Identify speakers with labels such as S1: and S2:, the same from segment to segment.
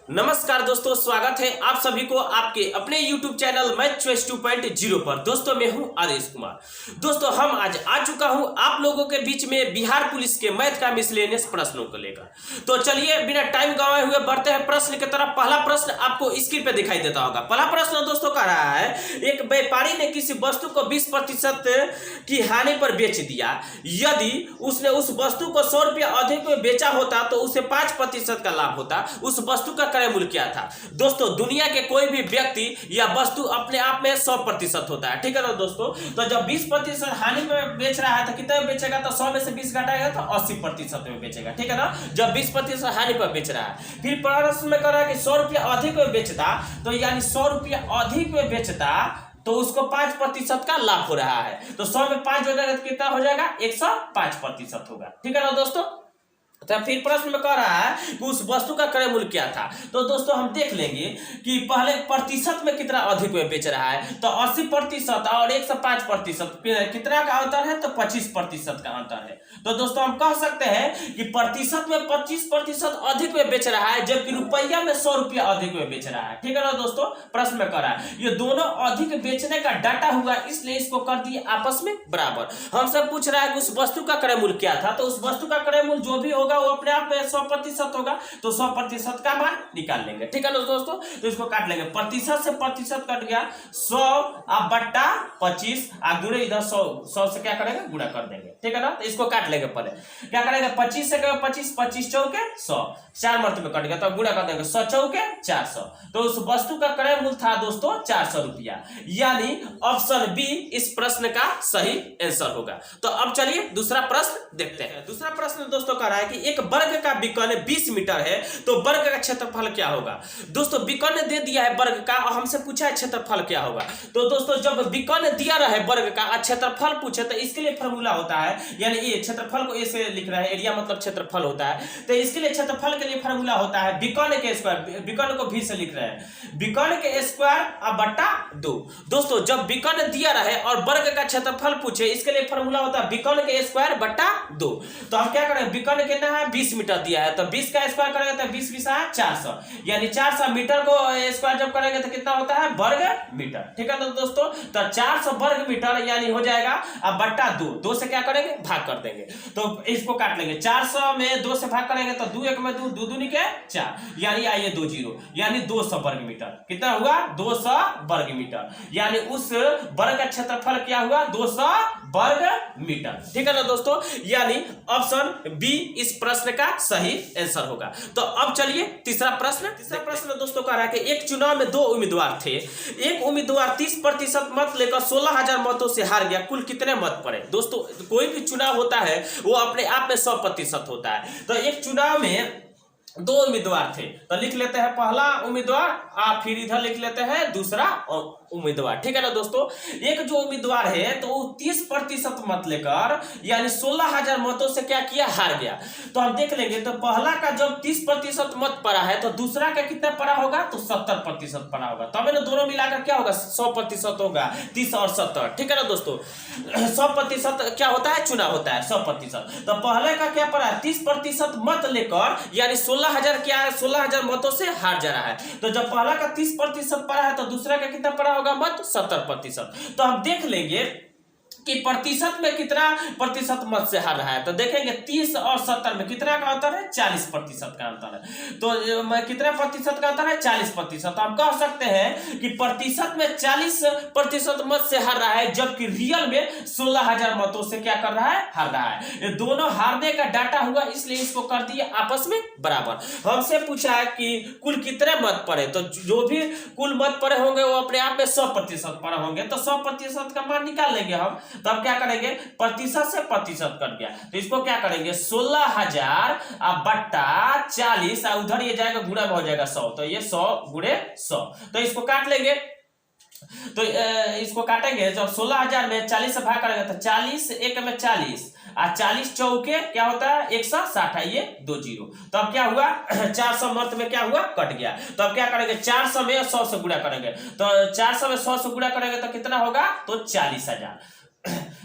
S1: नमस्कार दोस्तों, स्वागत है आप सभी को आपके अपने YouTube चैनल मैथ चॉइस 2.0 पर। दोस्तों मैं हूं आदेश कुमार। दोस्तों हम आज आ चुका हूं आप लोगों के बीच में बिहार पुलिस के मैथ का मिसलेनियस प्रश्नों को लेकर। तो चलिए बिना टाइम गंवाए हुए बढ़ते हैं प्रश्न की तरफ। पहला प्रश्न आपको स्क्रीन पे दिखाई देता होगा। पहला प्रश्न दोस्तों कह रहा है, एक व्यापारी ने किसी वस्तु को 20% की हानि पर बेच दिया। यदि उसने उस वस्तु को 100 रुपया अधिक में बेचा होता तो उसे 5% का लाभ होता। उस वस्तु का क्रय मूल्य क्या था? दोस्तों दुनिया के कोई भी व्यक्ति या वस्तु अपने आप में 100% होता है, ठीक है ना दोस्तों। तो जब 20% हानि में बेच रहा है तो कितने में बेचेगा? तो 100 में से 20 घटाएगा तो 80% में बेचेगा, ठीक है ना। जब 20% हानि पर बेच रहा है। फिर प्रश्न में कह रहा है कि 100 रुपया अधिक में बेचता, तो यानी 100 रुपया अधिक में बेचता तो उसको 5% का लाभ हो रहा है। तो 100 में 5 जोड़ेगा तो कितना हो जाएगा? 105% होगा, ठीक है ना दोस्तों। तो फिर प्रश्न में कह रहा है कि उस वस्तु का क्रय मूल्य क्या था। तो दोस्तों हम देख लेंगे कि पहले प्रतिशत में कितना अधिक में बेच रहा है। तो 80% और 105% कितना का अंतर है? तो 25% का अंतर है। तो दोस्तों हम कह सकते हैं कि प्रतिशत में 25% अधिक में बेच रहा है, जबकि रुपया में 100 रुपया अधिक में बेच रहा है, ठीक है ना दोस्तों। प्रश्न में कह रहा है ये दोनों अधिक बेचने का डाटा हुआ, इसलिए इसको कर दिए आपस में बराबर। हमसे पूछ रहा है कि उस वस्तु का क्रय मूल्य क्या था। तो उस वस्तु का क्रय मूल्य जो भी होगा वो अपने आप में 100% होगा। तो 100% का मान निकाल लेंगे, ठीक है ना दोस्तों। तो इसको काट लेंगे, प्रतिशत से प्रतिशत कट गया, 100 बट्टा 25 गुणे इधर 100 से क्या करेंगे? गुणा कर देंगे, ठीक है ना। तो इसको काट लेंगे। पहले क्या करेंगे? 25 से 25 चौके 100, 4 मरतबे कट गया तो गुणा कर देंगे, 100 चौके 400। तो उस वस्तु का क्रय मूल्य था दोस्तों 400 रुपया, यानी ऑप्शन बी इस प्रश्न का सही आंसर होगा। तो अब चलिए दूसरा प्रश्न देखते हैं। दूसरा प्रश्न दोस्तों कह रहा है कि एक वर्ग का विकर्ण 20 मीटर है, तो वर्ग का क्षेत्रफल क्या होगा? दोस्तों विकर्ण दे दिया है वर्ग का और हमसे पूछा है क्षेत्रफल क्या होगा। तो दोस्तों जब विकर्ण दिया रहे वर्ग का और क्षेत्रफल पूछे तो इसके लिए फॉर्मूला होता है, यानी ये क्षेत्रफल को ए से लिख रहे हैं, एरिया मतलब क्षेत्रफल होता है। तो इसके लिए क्षेत्रफल के लिए फॉर्मूला होता है विकर्ण के स्क्वायर, विकर्ण को भी से लिख रहे हैं, विकर्ण के स्क्वायर बट्टा 2। दोस्तों जब विकर्ण दिया रहे और वर्ग का क्षेत्रफल पूछे, इसके लिए फॉर्मूला होता है विकर्ण के स्क्वायर बट्टा 2। तो हम क्या करें? विकर्ण कितना है? 20 मीटर दिया है, तो 20 का स्क्वायर करेंगे तो 20 20 है 400, यानी 400 मीटर को स्क्वायर जब करेंगे तो कितना होता है? वर्ग मीटर, ठीक है ना दोस्तों। तो 400 वर्ग मीटर यानी हो जाएगा अब बट्टा 2। 2 से क्या करेंगे? भाग कर देंगे। तो इसको काट लेंगे, 400 में 2 से भाग करेंगे तो 2 1 में 2, 2 दूनी के 4, यानी आइए 2 0, यानी 200 वर्ग मीटर। कितना हुआ? 200 वर्ग मीटर, यानी उस वर्ग का क्षेत्रफल क्या हुआ? 200 वर्ग मीटर, ठीक है ना दोस्तों। यानी ऑप्शन बी इस प्रश्न का सही आंसर होगा। तो अब चलिए तीसरा प्रश्न। तीसरा प्रश्न दोस्तों कह रहा है कि एक चुनाव में 2 उम्मीदवार थे। एक उम्मीदवार 30% मत लेकर 16,000 मतों से हार गया, कुल कितने मत पड़े? दोस्तों कोई भी चुनाव होता है वो अपने आप में 100% होता है। तो एक चुनाव में 2 उम्मीदवार थे, तो लिख लेते हैं पहला उम्मीदवार, आप फिर इधर लिख लेते हैं दूसरा उम्मीदवार, ठीक है ना दोस्तों। एक जो उम्मीदवार है तो वो 30% मत लेकर यानी 16,000 मतों से क्या किया? हार गया। तो हम देख लेंगे, तो पहला का जब 30% मत पड़ा है तो दूसरा का कितना पड़ा होगा? तो 70% पड़ा होगा। तब ना दोनों मिलाकर क्या होगा? 100% होगा, 30 और 70, ठीक है ना दोस्तों। 100% क्या होता है? चुनाव होता है 100%। तो पहले का क्या पड़ा? 30% मत लेकर यानी 16,000 क्या है? 16,000 मतों से हार जा रहा है। तो जब पहला का 30% पड़ा है तो दूसरा का कितना पड़ा होगा? मत 70%। तो हम देख लेंगे कि प्रतिशत में कितना प्रतिशत मत से हार रहा है। तो देखेंगे 30 और 70 में कितना का अंतर है? 40% का अंतर है। तो कितना प्रतिशत का अंतर है? 40%। तो हम कह सकते हैं कि प्रतिशत में 40% मत से हार रहा है, जबकि रियल में 16,000 मतों से क्या कर रहा है? हार रहा है। ये दोनों हारने का डाटा हुआ, इसलिए इसको कर दिए आपस में बराबर। हमसे पूछा है कि कुल कितने मत पड़े, तो जो भी कुल मत पड़े होंगे वो अपने आप में 100% पड़े होंगे। तो 100% का मान निकाल लेंगे हम। तब क्या करेंगे? प्रतिशत से प्रतिशत कट गया, तो इसको क्या करेंगे? 16,000 बट्टा 40, उधर ये जाएगा गुणा में हो जाएगा 100, तो ये 100 गुणे 100। तो इसको काट लेंगे, तो इसको काटेंगे जब 16,000 में 40 से भाग करेंगे तो 40 1 में 40 और 40 चौके क्या होता है? 160 है, ये 2 0। तो अब क्या हुआ? 400 मर्त में क्या हुआ? कट गया। तो अब क्या करेंगे? 400 में 100 से गुणा करेंगे, तो 400 में 100 से गुणा करेंगे तो कितना होगा? तो 40,000।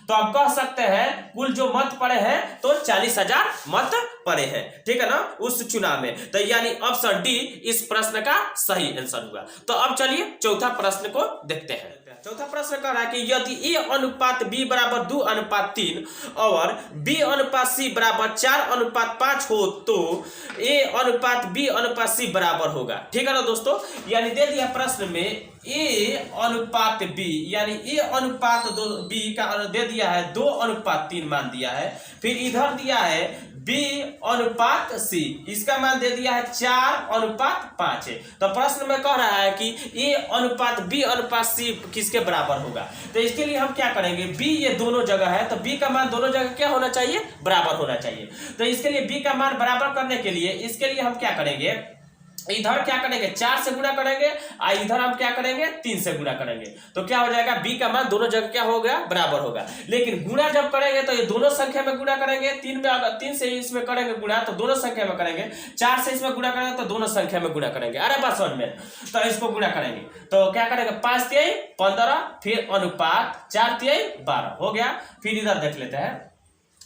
S1: तो आप कह सकते हैं कुल जो मत पड़े हैं तो 40,000 मत पड़े हैं, ठीक है ना, उस चुनाव में। तो यानी ऑप्शन डी इस प्रश्न का सही आंसर हुआ। तो अब चलिए चौथा प्रश्न को देखते हैं। चौथा प्रश्न कह रहा है कि यदि ए अनुपात बी बराबर 2:3 और बी अनुपात सी बराबर 4:5 हो तो ए अनुपात बी अनुपात सी बराबर होगा, ठीक है ना दोस्तों। यानी दे दिया प्रश्न में ए अनुपात बी, यानी ए अनुपात बी का दे दिया है 2:3 मान दिया है, फिर इधर दिया है बी अनुपात सी, इसका मान दे दिया है 4:5 है। तो प्रश्न में कह रहा है कि ए अनुपात बी अनुपात सी किसके बराबर होगा। तो इसके लिए हम क्या करेंगे, बी ये दोनों जगह है तो बी का मान दोनों जगह क्या होना चाहिए, बराबर होना चाहिए। तो इसके लिए बी का मान बराबर करने के लिए इसके लिए हम क्या करेंगे, इधर क्या करेंगे 4 से गुणा करेंगे और इधर हम क्या करेंगे 3 से गुणा करेंगे। तो क्या हो जाएगा, बी का मान दोनों जगह क्या हो गया, बराबर होगा। लेकिन गुणा जब करेंगे तो ये दोनों संख्या में गुणा करेंगे, 3 में अगर 3 से इसमें करेंगे गुणा तो दोनों संख्या में करेंगे, 4 से इसमें गुणा करेंगे तो दोनों संख्या में गुणा करेंगे। अरे बात समझ में, तो इसको गुणा करेंगे तो क्या करेंगे 5 तिहाई 15, फिर अनुपात 4 तिहाई 12 हो गया। फिर इधर देख लेते हैं,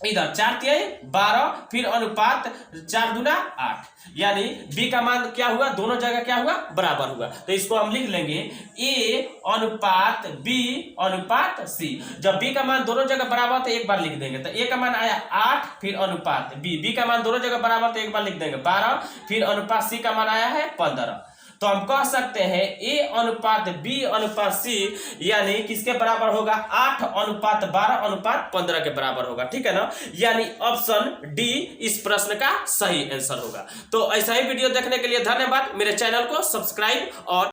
S1: इधर 4 तिहाई 12, फिर अनुपात 4 दूना 8, यानी बी का मान क्या हुआ, दोनों जगह क्या हुआ, बराबर हुआ। तो इसको हम लिख लेंगे ए अनुपात बी अनुपात सी। जब बी का मान दोनों जगह बराबर तो एक बार लिख देंगे, तो ए का मान आया 8, फिर अनुपात बी का मान दोनों जगह बराबर तो एक बार लिख देंगे 12, फिर अनुपात सी का मान आया है 15। तो हम कह सकते हैं ए अनुपात बी अनुपात सी यानी किसके बराबर होगा, 8:12:15 के बराबर होगा, ठीक है ना। यानी ऑप्शन डी इस प्रश्न का सही आंसर होगा। तो ऐसा ही वीडियो देखने के लिए धन्यवाद। मेरे चैनल को सब्सक्राइब और